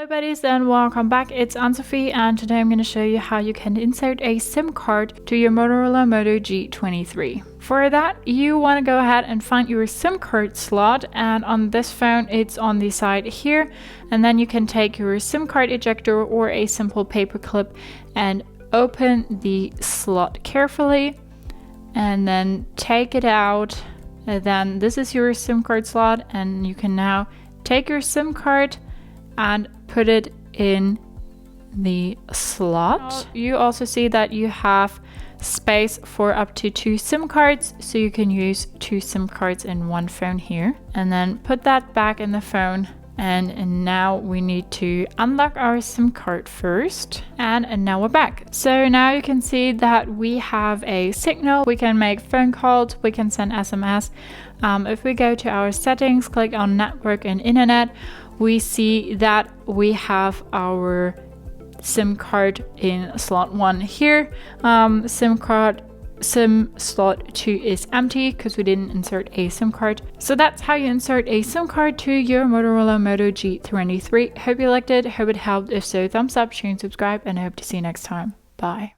Hello buddies and welcome back. It's Anne-Sophie and today I'm going to show you how you can insert a SIM card to your Motorola Moto G23. For that, you want to go ahead and find your SIM card slot, and on this phone it's on the side here, and then you can take your SIM card ejector or a simple paper clip and open the slot carefully and then take it out. And then this is your SIM card slot, and you can now take your SIM card and put it in the slot. You also see that you have space for up to 2 SIM cards, so you can use 2 SIM cards in one phone here, and then put that back in the phone. And now we need to unlock our SIM card first, and now we're back. So now you can see that we have a signal. We can make phone calls, we can send SMS. If we go to our settings, click on network and internet, we see that we have our SIM card in slot 1 here. SIM slot 2 is empty because we didn't insert a SIM card. So that's how you insert a SIM card to your Motorola Moto G23. Hope you liked it, hope it helped. If so, thumbs up, share and subscribe, and I hope to see you next time. Bye.